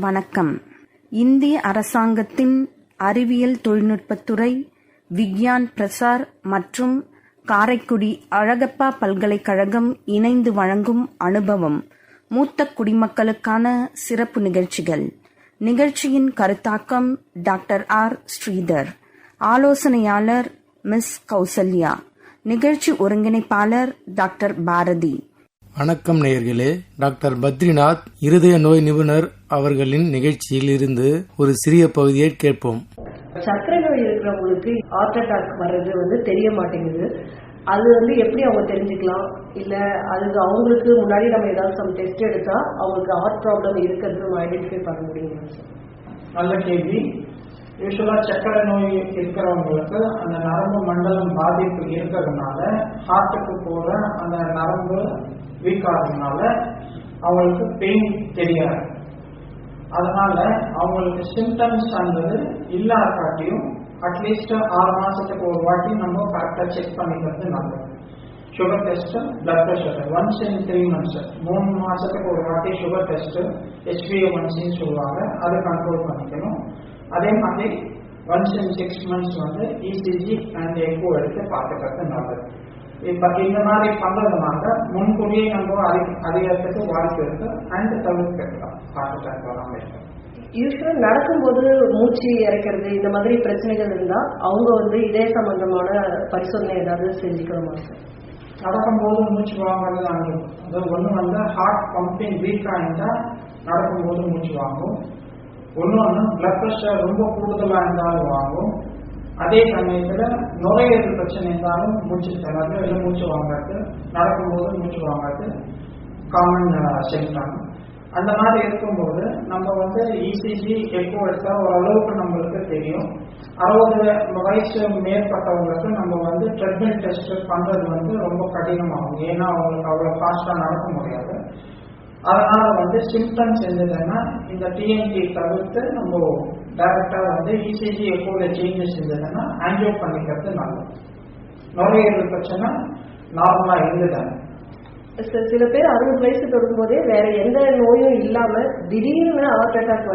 வணக்கம். இந்திய அரசாங்கத்தின் அறிவியல் தொழில்நுட்பத்துறை, விக்யான் பிரசார் மற்றும் காரைக்குடி அழகப்பா பல்கலைக்கழகம் இணைந்து வழங்கும் அனுபவம் மூத்த குடிமக்களுக்கான சிறப்பு நிகழ்ச்சிகள். நிகழ்ச்சியின் கருத்தாக்கம் டாக்டர் ஆர். ஸ்ரீதர். ஆலோசனையாளர் மிஸ் கௌசல்யா. நிகழ்ச்சி ஒருங்கிணைப்பாளர் டாக்டர் பாரதி. வணக்கம் நேயர்களே. டாக்டர் பத்ரிநாத், இருதய நோய் நிபுணர் அவர்களின் நிகழ்ச்சியில் இருந்து ஒரு சிறிய பகுதியை கேட்போம். சர்க்கரை நோய் இருக்கிறவங்களுக்கு ஹார்ட் அட்டாக் வர்றது தெரிய மாட்டேங்குது. அது எப்படி அவங்க தெரிஞ்சுக்கலாம்? இல்ல அது அவங்களுக்கு முன்னாடி நம்ம ஏதாவது சம் டெஸ்ட் எடுத்தா அவங்களுக்கு ஹார்ட் ப்ராப்ளம் இருக்கிறது ஐடென்டிஃபை பண்ண முடியுமா? நல்ல கேள்வி. யூஸ்வலா சர்க்கரை நோய் இருக்கிறவங்களுக்கு அந்த நரம்பு மண்டலம் பாதிப்பு இருக்கிறதுனால ஹார்ட்டுக்கு போற அந்த நரம்பு வீக் ஆகிறதுனால அவங்களுக்கு பெயின் தெரியாது. அதனால அவங்களுக்கு சிம்டம்ஸ் ஆனது இல்லாக்காட்டியும் அட்லீஸ்ட் 6 மாசத்துக்கு ஒரு வாட்டி நம்ம கரெக்டா செக் பண்ணிக்கிறது நல்லது. Sugar test, blood pressure once in 3 months, 3 மாசத்துக்கு ஒரு வாட்டி சுகர் டெஸ்ட், HbA1c சொல்லுவாங்க, அதை கண்ட்ரோல் பண்ணிக்கணும். அதே மாதிரி once in 6 months ECG and echo எடுத்து பார்த்துக்கிறது நல்லது. இப்ப இந்த மாதிரி பண்றதுனால முன்கூடியே நம்ம அதிகத்துக்கு வாய்ப்பு இருக்கு அண்ட் தவிர்க்கலாம் ஹார்ட் அட்டாக் வராம இருக்கு. யூஸ்வலா நடக்கும்போது மூச்சு இறைக்கிறது இந்த மாதிரி பிரச்சனைகள் இருந்தா அவங்க இதே சம்பந்தமான பரிசோதனை ஏதாவது செஞ்சுக்கணுமா சார்? நடக்கும்போது மூச்சு வாங்குறது அது ஒண்ணு ஹார்ட் பம்பிங் வீக்கா இருந்தா நடக்கும்போது மூச்சு வாங்கும். ஒன்னு பிளட் பிரஷர் ரொம்ப கூடுதலா இருந்தாலும் வாங்கும். அதே சமயத்துல நுரையீரல் பிரச்சனை இருந்தாலும் மூச்சு திணறது, இல்லை மூச்சு வாங்காது, நடக்கும்போது மூச்சு வாங்காது காமன் சிம்டம். அந்த மாதிரி இருக்கும்போது நம்ம ECG எக்கோ எடுத்தா ஓரளவுக்கு நம்மளுக்கு தெரியும். 60 வயசு மேற்பட்டவங்களுக்கு நம்ம ட்ரெட்மில் டெஸ்ட் பண்றது ரொம்ப கடினமாகும். ஏன்னா அவங்களுக்கு அவ்வளவு ஃபாஸ்டா நடக்க முடியாது. அதனால சிம்டம்ஸ் இருந்ததுன்னா இந்த TNT தவிர்த்து நம்ம டைரக்டா ECG எக்கோல சேஞ்சஸ் இருந்ததுன்னா ஆன்ஜியோ பண்ணிக்கிறது நல்லது. நுரையீரல் பிரச்சனை நார்மலா இருந்ததுதானே. சில பேர் 60 வயசு தொடும் போதே வேற எந்த நோயும் இல்லாம திடீர்னு ஹார்ட் அட்டாக்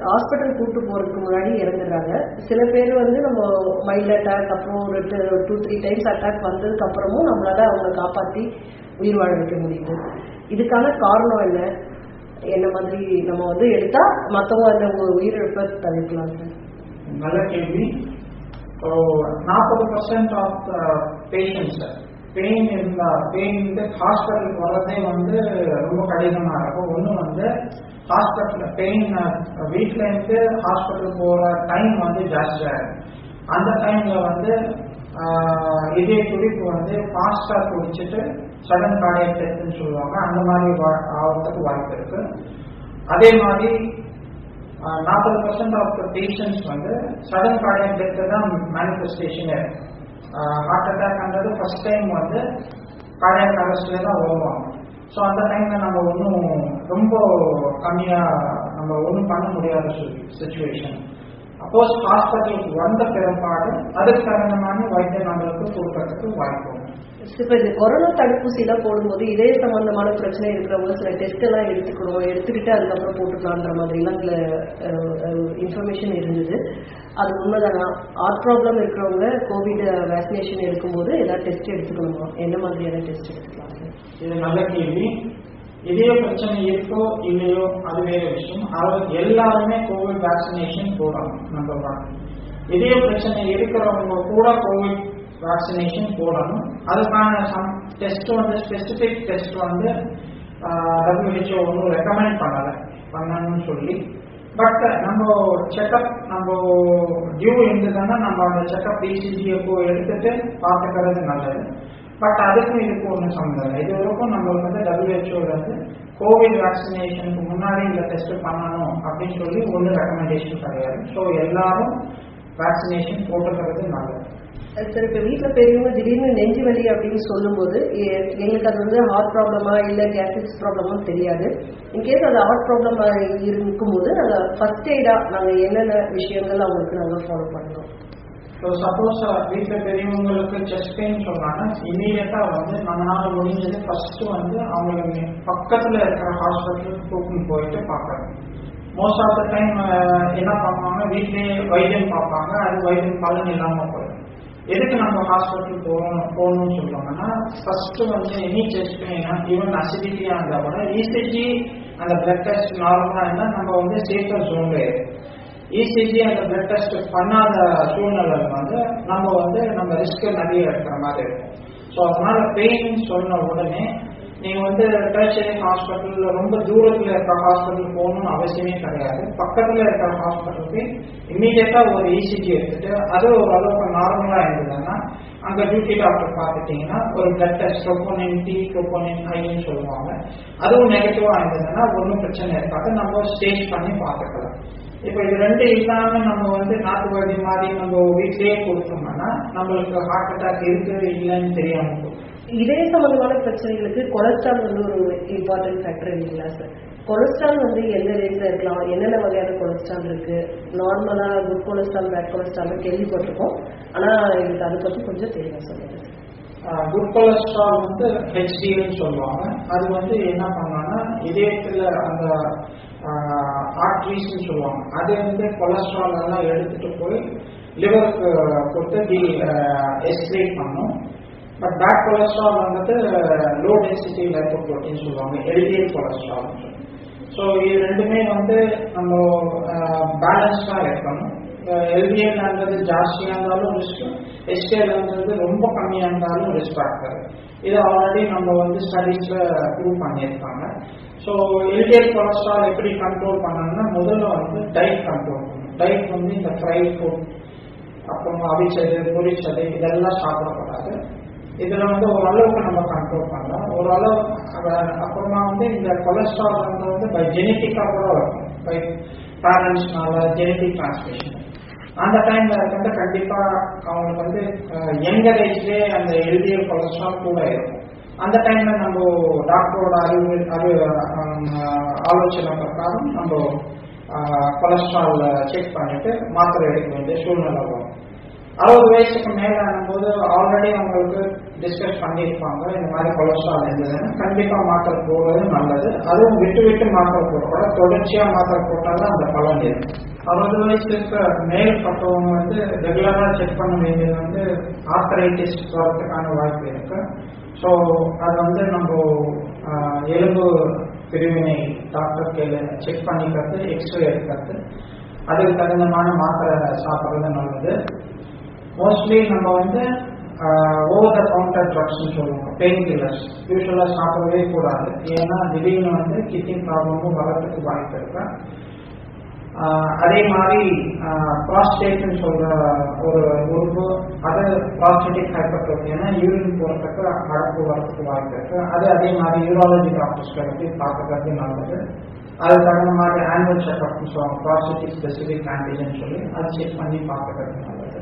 ஹாஸ்பிட்டல் கூட்டு போறதுக்கு முன்னாடி இறந்துடுறாங்க. சில பேர் நம்ம மைல்ட் அட்டாக் அப்புறம் ஒரு 2-3 டைம்ஸ் அட்டாக் வந்ததுக்கு அப்புறமும் நம்மளால அவங்களை காப்பாற்றி உயிர் வாழ வைக்க முடியுது. இதுக்கான காரணம் என்ன மாதிரி நம்ம எடுத்தா மற்றவங்க அந்த உயிரிழப்பை தவிர்க்கலாம் சார்? நல்ல கேள்வி. 40% ஆஃப் பேஷண்ட்ஸ் பெயின் இருந்தா ஹாஸ்பிட்டலுக்கு வரதே ரொம்ப கடினமா இருக்கும். ஒண்ணு ஹாஸ்பிட்டல் பெயின் வீட்ல இருந்து ஹாஸ்பிட்டல் போற டைம் ஜாஸ்தியா இருக்கும். அந்த டைம்ல இதே துடிப்பு ஃபாஸ்டா குடிச்சிட்டு சடன் கார்டியக் டெத்னு சொல்லுவாங்க. அந்த மாதிரி ஆகிறதுக்கு வாய்ப்பு இருக்கு. அதே மாதிரி 40% of patients sudden cardiac death தான் மேனிஃபெஸ்டேஷனே. ஹார்ட் அட்டாக்ன்றது ஃபர்ஸ்ட் டைம் கார்டியக் அரெஸ்ட்ல தான் வருவாங்க. ஸோ அந்த டைம்ல நம்ம ஒன்றும் ரொம்ப கம்மியா நம்ம ஒன்றும் பண்ண முடியாத சுச்சுவேஷன். அப்போஸ் ஹாஸ்பிட்டலுக்கு வந்த பிறப்பாடு அதுக்கு காரணமான வைத்தியம் நம்மளுக்கு கொடுக்கறதுக்கு வாய்ப்பு. இப்ப இந்த கொரோனா தடுப்பூசி எல்லாம் போடும்போது இதே சம்பந்தமான பிரச்சனை இருக்கிறவங்க சில டெஸ்ட் எல்லாம் எடுத்துக்கிட்டு அதுக்கப்புறம் போட்டுக்கலான்ற மாதிரி எல்லாம் சில இன்ஃபர்மேஷன் இருந்தது. அது உண்மைதானா? ஹார்ட் ப்ராப்ளம் இருக்கிறவங்க கோவிட் வேக்சினேஷன் எடுக்கும்போது ஏதாவது டெஸ்ட் எடுத்துக்கணுமா? என்ன மாதிரியான டெஸ்ட் எடுத்துக்கலாம்? இது நல்ல கேள்வி. இதே பிரச்சனை இருக்கோ இல்லையோ அது வேற விஷயம். எல்லாருமே கோவிட் வேக்சினேஷன் போடணும். நம்பர் 1. இதே பிரச்சனை இருக்கிறவங்க கூட கோவிட் வேக்சினேஷன் போடணும். அதுக்கான டெஸ்ட் ஸ்பெசிபிக் டெஸ்ட் WHO ஒன்றும் ரெக்கமெண்ட் பண்ணணும்னு சொல்லி. பட் நம்ம செக்அப் நம்ம டியூ இருந்ததுன்னா நம்ம அந்த செக்அப் ECG எடுத்துட்டு பார்த்துக்கிறது நல்லது. பட் அதுக்கும் இதுக்கும் ஒன்றும் சம்மந்தம் இல்லை. இது வரைக்கும் நம்மளுக்கு WHO கோவிட் வேக்சினேஷனுக்கு முன்னாடி இந்த டெஸ்ட் பண்ணணும் அப்படின்னு சொல்லி ஒன்றும் ரெக்கமெண்டேஷன் கிடையாது. ஸோ எல்லாரும் வேக்சினேஷன் போட்டுக்கிறது நல்லது. சார், இப்ப வீட்டுல பெரியவங்க திடீர்னு நெஞ்சு வலி அப்படின்னு சொல்லும் போது எங்களுக்கு அது ஹார்ட் ப்ராப்ளமா இல்ல கேஸ்ட்ரிக் ப்ராப்ளமா தெரியாது. இன்கேஸ் அது ஹார்ட் ப்ராப்ளமா இருக்கும்போது நாங்க ஃபர்ஸ்ட் எய்டா நாங்க என்னென்ன விஷயங்கள் அவங்களுக்கு நாங்க ஃபாலோ பண்ணணும்? சப்போஸ் வீட்டுல பெரியவங்களுக்கு செஸ்ட் பெயின் சொன்னாங்க, இமீடியட்டா நம்மளால முடிஞ்சது ஃபர்ஸ்ட் அவங்களுக்கு பக்கத்துல இருக்கிற ஹாஸ்பிட்டலுக்கு கூப்பிட்டு போயிட்டு பார்க்கணும். மோஸ்ட் ஆஃப் த டைம் என்ன பண்ணுவாங்க, வீட்லேயே வைத்தியம் பார்ப்பாங்க, அது வைத்தியம் பலன் இல்லாமல் போயிடும். எதுக்கு நம்ம ஹாஸ்பிட்டல் போகணும்னு சொல்லுவாங்கன்னா, ஃபர்ஸ்ட் வந்து எனி செஸ்ட் பெயினா ஈவன் அசிடிட்டியா இருந்தா கூட இசிஜி அந்த பிளட் டெஸ்ட் நார்மலா இருந்தா நம்ம வந்து சேஃபர் ஜோன்ல இருக்கும். இசிஜி அந்த பிளட் டெஸ்ட் பண்ணாத சூழ்நிலை வந்து நம்ம ரிஸ்க் நிறைய எடுக்கிற மாதிரி இருக்கும். ஸோ அதனால பெயின் சொன்ன உடனே நீங்க வந்து டெர்ஷியரி ஹாஸ்பிட்டல் ரொம்ப தூரத்துல இருக்கிற ஹாஸ்பிட்டல் போகணும்னு அவசியமே கிடையாது. பக்கத்துல இருக்கிற ஹாஸ்பிட்டலுக்கு இம்மீடியட்டா ஒரு இசிஜி எடுத்துட்டு அது ஒரு அளவுக்கு நார்மலா இருந்ததுன்னா அங்க டியூட்டி டாக்டர் பார்த்துட்டீங்கன்னா ஒரு blood test troponin T troponin ஐன்னு சொல்லுவாங்க, அதுவும் நெகட்டிவா இருந்ததுன்னா ஒன்றும் பிரச்சனை இருக்காது, நம்ம ஸ்டேஜ் பண்ணி பார்த்துக்கலாம். இப்போ இது ரெண்டு இல்லாம நம்ம வந்து நாட்டு வைத்தியம் மாதிரி நம்ம வீட்லயே கொடுத்தோம்னா நம்மளுக்கு ஹார்ட் அட்டாக் இருக்கு இல்லைன்னு தெரியாம போகும். இதே சம்பந்தமான பிரச்சனைகளுக்கு கொலஸ்ட்ரால் வந்து ஒரு இம்பார்ட்டன்ட் ஃபேக்டர் இல்லைங்களா சார்? கொலஸ்ட்ரால் வந்து எந்த ரேஞ்சில் இருக்கலாம், என்னென்ன வகையான கொலஸ்ட்ரால் இருக்கு? நார்மலா குட் கொலஸ்ட்ரால் பேட் கொலஸ்ட்ரால் கேள்விப்பட்டிருக்கோம், ஆனா எனக்கு அதை பற்றி கொஞ்சம் தெளிவாக சொல்லுங்க. குட் கொலஸ்ட்ரால் வந்து ஹெச்டிஎல்னு சொல்லுவாங்க. அது வந்து என்ன பண்ணாங்கன்னா இதயத்துல அந்த ஆர்ட்ரிஸ்ன்னு சொல்லுவாங்க, அது வந்து கொலஸ்ட்ரால் எல்லாம் எடுத்துட்டு போய் லிவருக்கு கொடுத்து எஸ்கிரேட் பண்ணும். பட் பேட் கொலஸ்ட்ரால் வந்துட்டு லோ டென்சிட்டி லைப்போப்ரோட்டீன் சொல்லுவாங்க, எல்டிஎல் கொலஸ்ட்ரால். ஸோ இது ரெண்டுமே வந்து நம்ம பேலன்ஸ்டா இருக்கணும். எல்டிஎல்ன்றது ஜாஸ்தியாக இருந்தாலும் ரிஸ்க், ஹெச்டிஎல்ன்றது ரொம்ப கம்மியாக இருந்தாலும் ரிஸ்க் ஃபேக்டர். இது ஆல்ரெடி நம்ம வந்து ஸ்டடீஸ்ல ப்ரூவ் பண்ணியிருக்காங்க. ஸோ எல்டிஎல் கொலஸ்ட்ரால் எப்படி கண்ட்ரோல் பண்ணணும்னா முதல்ல வந்து டயட் கண்ட்ரோல் பண்ணணும். டயட் வந்து இந்த ஃப்ரை ஃபுட், அப்புறம் அவிச்சது பொரிச்சது இதெல்லாம் சாப்பிடக்கூடாது. இதுல வந்து ஓரளவுக்கு நம்ம கண்ட்ரோல் பண்ணலாம். ஓரளவு அப்புறமா வந்து இந்த கொலஸ்ட்ரால் வந்து பை ஜெனட்டிக்கா கூட இருக்கும், பை பேரண்ட்ஸ்னால ஜெனட்டிக் டிரான்ஸ்மிஷன். அந்த டைம்ல வந்து கண்டிப்பா அவங்களுக்கு வந்து யங்கர் ஏஜ்லேயே அந்த எல்டிஎல் கொலஸ்ட்ரால் கூட இருக்கும். அந்த டைம்ல நம்ம டாக்டரோட ஆலோசனை பிரகாரம் நம்ம கொலஸ்ட்ரால் செக் பண்ணிட்டு மாத்திரை எடுக்க வேண்டிய சூழ்நிலை வரும். 60 வயசுக்கு மேல ஆகும்போது ஆல்ரெடி அவங்களுக்கு டிஸ்கஸ் பண்ணியிருப்பாங்க இந்த மாதிரி கொலஸ்ட்ரால் இருந்ததுன்னா கண்டிப்பா மாத்திரை போடுறது நல்லது. அதுவும் விட்டு விட்டு மாத்திரை போடக்கூட, தொடர்ச்சியா மாத்திரை போட்டாலும் அந்த பலன் இருக்கும். 60 வயசுக்கு மேல் பட்டவங்க வந்து ரெகுலரா செக் பண்ண வேண்டியது வந்து ஆர்த்தரைட்டிஸ் வரதுக்கான வாய்ப்பு இருக்கு. ஸோ அது வந்து நம்ம எலும்பு பிரிவினை டாக்டர் கையில செக் பண்ணிக்கிறது, எக்ஸ்ரே எடுக்கிறது, அதுக்கு தகுந்தமான மாத்திரை சாப்பிட்றது நல்லது. மோஸ்ட்லி நம்ம வந்து ஓவர் த கவுண்டர் ட்ரக்ஸ்ன்னு சொல்லுவோம், பெயின் கில்லர்ஸ் யூஸ்வலா சாப்பிடவே கூடாது. ஏன்னா திடீர்னு வந்து கிட்னி ப்ராப்ளமும் வரதுக்கு வாய்ப்பு இருக்கு. அதே மாதிரி ப்ராஸ்டேட்னு சொல்ற ஒரு உறுப்பு, அது ப்ராஸ்டேட்டிக் ஹைப்பர்ட்ரோஃபி, ஏன்னா யூரின் போறதுக்கு அடப்பு வரதுக்கு வாய்ப்பு இருக்கு. அது அதே மாதிரி யூராலஜி டாக்டர்ஸ் பற்றி பார்க்கறது நல்லது. அது தகுந்த மாதிரி ஆனுவல் செக்அப்னு சொல்லுவாங்க, ப்ராஸ்டேட்டிக் ஸ்பெசிபிக் ஆன்டிஜன் சொல்லி அது செக் பண்ணி பார்க்கறது நல்லது.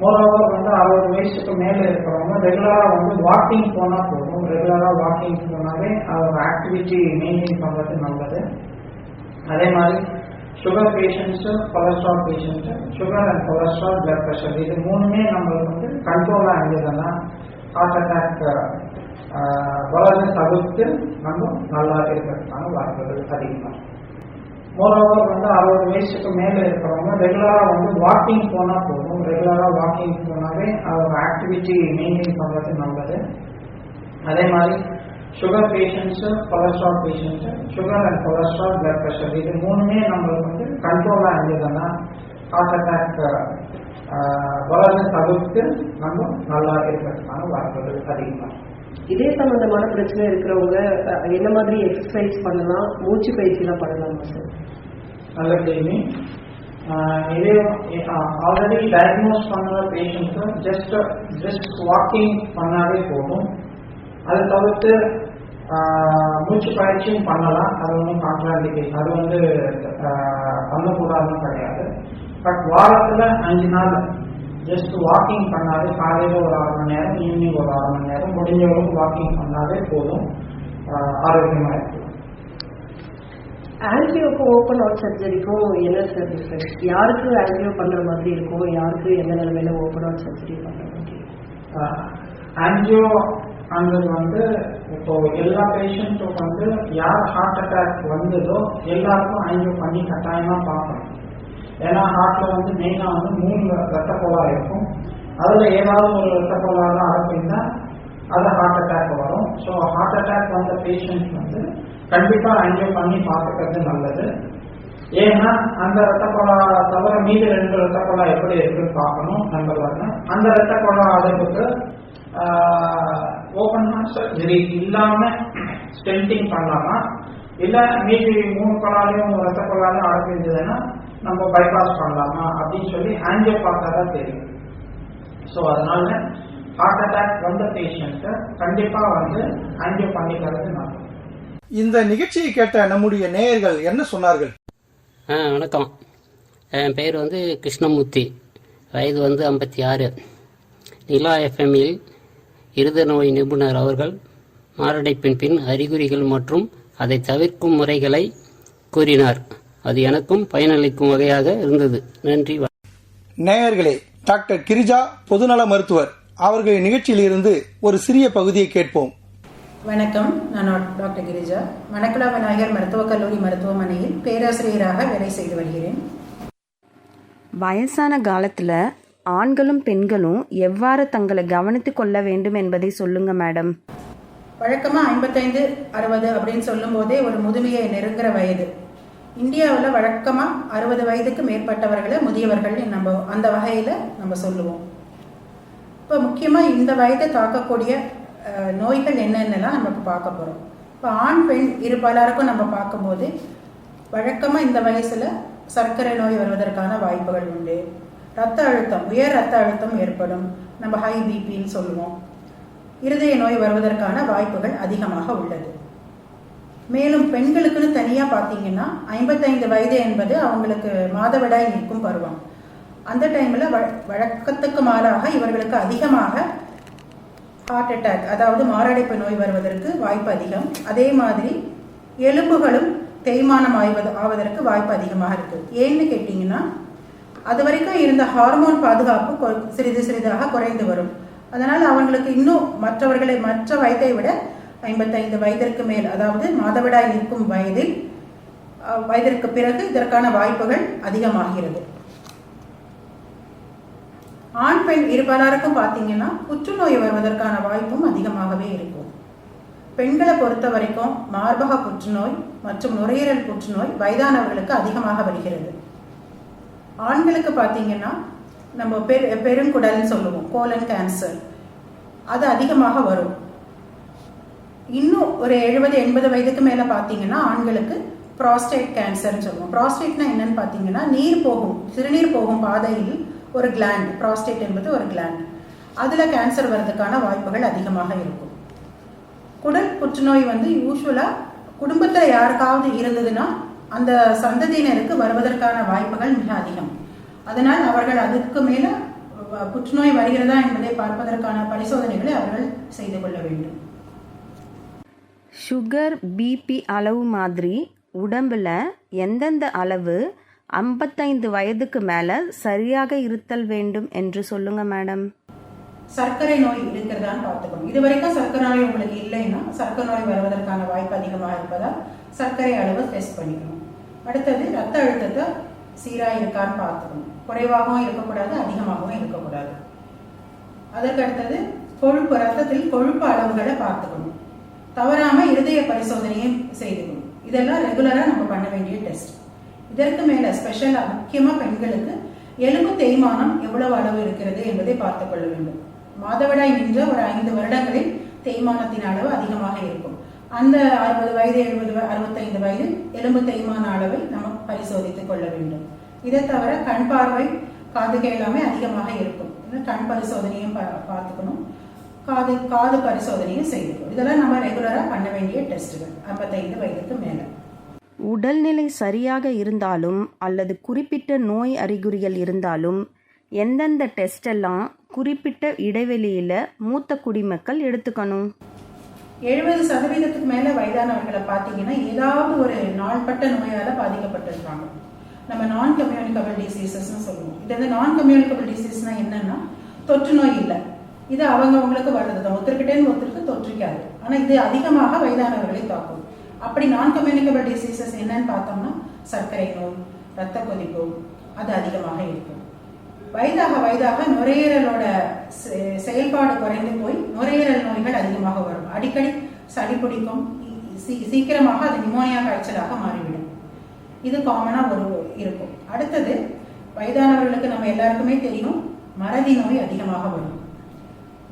மோரோவர் வந்து 60 வயசுக்கு மேல இருக்கிறவங்க ரெகுலரா வந்து வாக்கிங் போனா போதும். ரெகுலரா வாக்கிங் போனாலே அவங்க ஆக்டிவிட்டி மெயின்டைன் பண்றது நல்லது. அதே மாதிரி sugar patients, cholesterol patients, sugar and cholesterol, blood pressure, இது மூணுமே நம்மளுக்கு வந்து கண்ட்ரோலா இருந்ததுன்னா ஹார்ட் அட்டாக் வளர்ந்து தவிர்த்து நம்ம நல்லா இருக்கிறதுக்கான வாய்ப்புகள் அதிகமாக. மோரோவர் வந்து 60 வயசுக்கு மேல இருக்கிறவங்க ரெகுலரா வந்து வாக்கிங் போனா போதும். ரெகுலரா வாக்கிங் போனாலே அவங்க ஆக்டிவிட்டி மெயின்டைன் பண்றது நல்லது. அதே மாதிரி sugar patients, cholesterol patients, sugar and cholesterol, blood pressure, இது மூணுமே நம்மளுக்கு வந்து கண்ட்ரோலா இருந்ததுன்னா ஹார்ட் அட்டாக் வளர்ந்து தவிர்த்து நம்ம நல்லா இருக்கிறதுக்கான வாய்ப்புகள் அதிகமாக. இதே சம்பந்தமான பிரச்சனை இருக்கிறவங்க என்ன மாதிரி எக்ஸசைஸ் பண்ணலாம், மூச்சு பயிற்சியெல்லாம் பண்ணலாமா சார்? நல்ல கேள்வி. இதே ஆல்ரெடி டயக்னோஸ் பண்ண பேஷண்ட்ஸ் ஜஸ்ட் வாக்கிங் பண்ணாலே போதும். அதை தவிர்த்து மூச்சு பயிற்சியும் பண்ணலாம், அது ஒன்றும் கான்ட்ராண்டிகேஷன், அது வந்து பண்ணக்கூடாதுன்னு கிடையாது. பட் வாரத்தில் 5 நாள் ஜஸ்ட் வாக்கிங் பண்ணாலே, காலையில் ஒரு 1/2 மணி நேரம், ஈவினிங் ஒரு 1/2 மணி நேரம், முடிஞ்சவங்களுக்கு வாக்கிங் பண்ணாலே போதும், ஆரோக்கியமாக இருக்கலாம். ஆன்ஜியோக்கும் ஓப்பன் ஹார்ட் சர்ஜரிக்கும் என்ன சார் டிஃபரன்ஸ்? யாருக்கு ஆன்ஜியோ பண்ற மாதிரி இருக்கும், யாருக்கு எந்த நிலைமையில ஓப்பன் ஹார்ட் சர்ஜரி பண்ற மாதிரி? ஆன்ஜியோ அந்த வந்து இப்போ எல்லா பேஷண்ட்டுக்கும் வந்து யார் ஹார்ட் அட்டாக் வந்ததோ எல்லாருக்கும் ஆன்ஜியோ பண்ணி கட்டாயமா பார்க்கணும். ஏன்னா ஹார்ட்ல வந்து மெயினா வந்து 3 ரத்த கோளாறு இருக்கும். அதுல ஏதாவது ஒரு ரத்த கோளாறு அடப்பிருந்தா அது ஹார்ட் அட்டாக் வரும். ஸோ ஹார்ட் அட்டாக் வந்த பேஷண்ட் வந்து கண்டிப்பா ஆன்ஜியோ பண்ணி பார்த்துக்கிறது நல்லது. ஏன்னா அந்த ரத்த கோளாறு தவிர மீது 2 ரத்த கோளாறு எப்படி இருக்குன்னு பார்க்கணும். நம்பர் 1. அந்த ரத்த கோளாறு அடைப்புக்கு ஓபன் ஹார்ட் சர்ஜரி இல்லாம ஸ்டென்டிங் பண்ணலாமா, இல்ல மீதி 3 கோளாறையும் ரத்த கோளாறு அடைப்பிருந்ததுன்னா நம்ம பைபாஸ் பண்ணலாமா அப்படின்னு சொல்லி ஆன்ஜியோ பார்த்தா தான் தெரியும். ஸோ அதனால ஹார்ட் அட்டாக் வந்த பேஷண்ட்டை கண்டிப்பா வந்து ஆன்ஜியோ பண்ணிக்கிறது நல்லது. இந்த நிகழ்ச்சியை கேட்ட நம்முடைய நேயர்கள் என்ன சொன்னார்கள்? வணக்கம். என் பேர் வந்து கிருஷ்ணமூர்த்தி. வயது வந்து 56. நிலா எஃப்எம்மில் இருதய நோய் நிபுணர் அவர்கள் மாரடைப்பின் பின் அறிகுறிகள் மற்றும் அதை தவிர்க்கும் முறைகளை கூறினார். அது எனக்கும் பயனளிக்கும் வகையாக இருந்தது. நன்றி. நேயர்களே, டாக்டர் கிரிஜா பொதுநல மருத்துவர் அவர்களின் நிகழ்ச்சியிலிருந்து ஒரு சிறிய பகுதியை கேட்போம். வணக்கம். நான் டாக்டர் கிரிஜா, மணக்குளா விநாயகர் மருத்துவக் கல்லூரி மருத்துவமனையில் பேராசிரியராக வேலை செய்து வருகிறேன். வயசான காலத்துல ஆண்களும் பெண்களும் எவ்வாறு தங்களை கவனித்துக் கொள்ள வேண்டும் என்பதை சொல்லுங்க மேடம். வழக்கமா 55, 60 அப்படின்னு சொல்லும் போதே ஒரு முதுமையை நெருங்குற வயது. இந்தியாவில் வழக்கமா 60 வயதுக்கு மேற்பட்டவர்களை முதியவர்கள் நம்ம அந்த வகையில நம்ம சொல்லுவோம். இப்போ முக்கியமா இந்த வயதை தாக்கக்கூடிய நோய்கள் என்னென்னலாம் நம்ம இப்போ பார்க்க போறோம். இப்போ ஆண் பெண் பலருக்கும் நம்ம பார்க்கும்போது வழக்கமா இந்த வயசுல சர்க்கரை நோய் வருவதற்கான வாய்ப்புகள் உண்டு. ரத்த அழுத்தம், உயர் ரத்த அழுத்தம் ஏற்படும். நம்ம ஹை பிபின்னு சொல்லுவோம். இருதய நோய் வருவதற்கான வாய்ப்புகள் அதிகமாக உள்ளது. மேலும் பெண்களுக்குன்னு தனியா பார்த்தீங்கன்னா 55 வயது என்பது அவங்களுக்கு மாதவிடாய் நிற்கும் பருவம். அந்த டைம்ல வழக்கத்துக்கு மாறாக இவர்களுக்கு அதிகமாக ஹார்ட் அட்டாக், அதாவது மாரடைப்பு நோய் வருவதற்கு வாய்ப்பு அதிகம். அதே மாதிரி எலும்புகளும் தேய்மானம் ஆவதற்கு வாய்ப்பு அதிகமாக இருக்கு. ஏன்னு கேட்டீங்கன்னா அது வரைக்கும் இருந்த ஹார்மோன் பாதுகாப்பு சிறிது சிறிதாக குறைந்து வரும். அதனால் அவங்களுக்கு இன்னும் மற்ற வயதை விட 55 வயதிற்கு மேல், அதாவது மாதவிடாய் நிற்கும் வயதிற்கு பிறகு இதற்கான வாய்ப்புகள் அதிகமாகிறது. ஆண் பெண் பலருக்கும் பார்த்தீங்கன்னா புற்றுநோய் வருவதற்கான வாய்ப்பும் அதிகமாகவே இருக்கும். பெண்களை பொறுத்த வரைக்கும் மார்பக புற்றுநோய் மற்றும் நுரையீரல் புற்றுநோய் வயதானவர்களுக்கு அதிகமாக வருகிறது. ஆண்களுக்கு பார்த்தீங்கன்னா நம்ம பெருங்குடல்னு சொல்லுவோம், கோலன் கேன்சர், அது அதிகமாக வரும். இன்னும் ஒரு 70-80 வயதுக்கு மேல பார்த்தீங்கன்னா ஆண்களுக்கு ப்ராஸ்டேட் கேன்சர்னு சொல்லுவோம். ப்ராஸ்டேட்னா என்னன்னு பார்த்தீங்கன்னா சிறுநீர் போகும் பாதையில் ஒரு கிளாண்ட், ப்ராஸ்டேட் என்பது ஒரு கிளாண்ட், அதுல கேன்சர் வர்றதுக்கான வாய்ப்புகள் அதிகமாக இருக்கும். குடல் புற்றுநோய் வந்து யூஸ்வலா குடும்பத்துல யாருக்காவது இருந்ததுன்னா அந்த சந்ததியினருக்கு வருவதற்கான வாய்ப்புகள் மிக அதிகம். அதனால் அவர்கள் அதுக்கு மேல புற்றுநோய் வருகிறதா என்பதை பார்ப்பதற்கான பரிசோதனைகளை அவர்கள் செய்து கொள்ள வேண்டும். சுகர், பிபி அளவு மாதிரி உடம்புல எந்தெந்த அளவு 55 வயதுக்கு மேல சரியாக இருத்தல் வேண்டும் என்று சொல்லுங்க மேடம். சர்க்கரை நோய் இருக்கிறதான்னு பார்த்துக்கணும். இது வரைக்கும் சர்க்கரை நோய் உங்களுக்கு இல்லைன்னா சர்க்கரை நோய் வருவதற்கான வாய்ப்பு அதிகமாக இருப்பதால் சர்க்கரை அளவு டெஸ்ட் பண்ணிக்கணும். அடுத்தது ரத்த அழுத்தத்தை சீராக இருக்கான்னு பார்த்துக்கணும். குறைவாகவும் இருக்கக்கூடாது, அதிகமாகவும் இருக்கக்கூடாது. அதற்கு அடுத்தது ரத்தத்தில் கொழுப்பு அளவுகளை பார்த்துக்கணும். தவறாம இருதய பரிசோதனையும் செய்துக்கணும். இதெல்லாம் ரெகுலரா நம்ம பண்ண வேண்டிய டெஸ்ட். இதற்கு மேல ஸ்பெஷலா முக்கியமா பெண்களுக்கு எலும்பு தேய்மானம் எவ்வளவு அளவு இருக்கிறது என்பதை பார்த்துக் கொள்ள வேண்டும். மாதவிடாய் நின்ற ஒரு 5 வருடங்களில் தேய்மானத்தின் அளவு அதிகமாக இருக்கும். அந்த 60 வயது, 70, 65 வயது எலும்பு தேய்மான அளவை நம்ம பரிசோதித்துக் கொள்ள வேண்டும். இதை தவிர கண் பார்வை, காது கேளாமை அதிகமாக இருக்கும். கண் பரிசோதனையும் பார்த்துக்கணும், காது பரிசோதனையும் செய்யணும். இதெல்லாம் நம்ம ரெகுலரா பண்ண வேண்டிய டெஸ்ட்டுகள் 55 வயதுக்கு மேல. உடல்நிலை சரியாக இருந்தாலும் அல்லது குறிப்பிட்ட நோய் அறிகுறிகள் இருந்தாலும் எந்தெந்த டெஸ்ட் எல்லாம் குறிப்பிட்ட இடைவெளியில மூத்த குடிமக்கள் எடுத்துக்கணும்? 70% மேல வயதானவர்களை பார்த்தீங்கன்னா ஏதாவது ஒரு நாள்பட்ட நோயால பாதிக்கப்பட்டிருக்காங்க. நம்ம நான் கம்யூனிகபிள் டிசீசஸ்ன்னு சொல்லுவோம். இது வந்து நான் கம்யூனிகபிள் டிசீஸ்னா என்னன்னா தொற்று நோய் இல்லை, இது அவங்களுக்கு வர்றது தான், ஒருத்தருக்கிட்டேன்னு ஒருத்தருக்கு தொற்றிக்காது. ஆனால் இது அதிகமாக வயதானவர்களை தாக்கும். அப்படி நான் கம்யூனிகபிள் டிசீசஸ் என்னன்னு பார்த்தோம்னா சர்க்கரை நோய், ரத்த கொதிப்பு, அது அதிகமாக இருக்கும். வயதாக நுரையீரலோட செயல்பாடு குறைந்து போய் நுரையீரல் நோய்கள் அதிகமாக வரும். அடிக்கடி சளி பிடிக்கும், சீக்கிரமாக அது நிமோனியா காய்ச்சலாக மாறிவிடும். இது காமனா இருக்கும். அடுத்தது வயதானவர்களுக்கு நம்ம எல்லாருக்குமே தெரியும், மறதி நோய் அதிகமாக வரும்.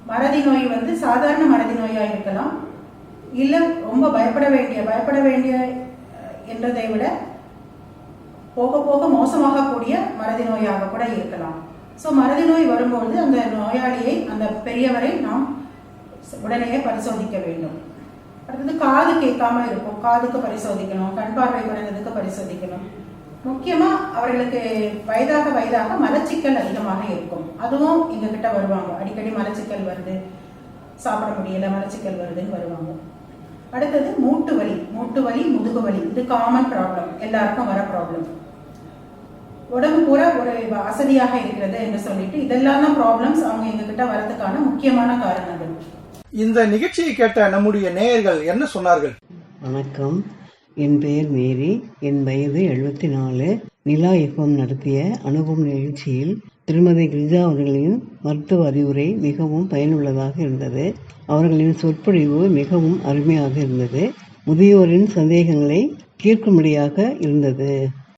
மறதி நோய் சாதாரண மறதி நோயா இருக்கலாம், இல்ல ரொம்ப பயப்பட வேண்டிய என்றதை விட போக போக மோசமாக கூடிய மறதி நோயாக கூட இருக்கலாம். ஸோ மறதி நோய் வரும்போது அந்த நோயாளியை, அந்த பெரியவரை நாம் உடனே பரிசோதிக்க வேண்டும். அடுத்தது காது கேட்காம இருக்கும், காதுக்கு பரிசோதிக்கணும். கண் பார்வை குறைந்ததுக்கு பரிசோதிக்கணும். முக்கியமா அவர்களுக்கு வயதாக மலச்சிக்கல் அதிகமாக இருக்கும். அதுவும் எங்க கிட்ட வருவாங்க, அடிக்கடி மலச்சிக்கல் வருது, சாப்பிட முடியல, மலச்சிக்கல் வருதுன்னு வருவாங்க. அடுத்தது மூட்டு வலி, முதுகு வலி, இது காமன் ப்ராப்ளம், எல்லாருக்கும் வர ப்ராப்ளம். உடம்பு பூரா ஒரு அசதியாக இருக்கிறது என்று சொல்லிட்டு இதெல்லாம் தான் ப்ராப்ளம்ஸ் அவங்க எங்க கிட்ட வரதுக்கான முக்கியமான காரணங்கள். இந்த நிகழ்ச்சியை கேட்ட நம்முடைய நேயர்கள் என்ன சொன்னார்கள்? வணக்கம், என் பெயர் மேரி, என் வயது 74. நிலா FM நடத்திய அனுபவம் நிகழ்ச்சியில் திருமதி கிரிஜா அவர்களின் மருத்துவ அறிவுரை மிகவும் பயனுள்ளதாக இருந்தது. அவர்களின் சொற்பொழிவு மிகவும் அருமையாக இருந்தது. முதியோரின் சந்தேகங்களை தீர்க்கும்படியாக இருந்தது.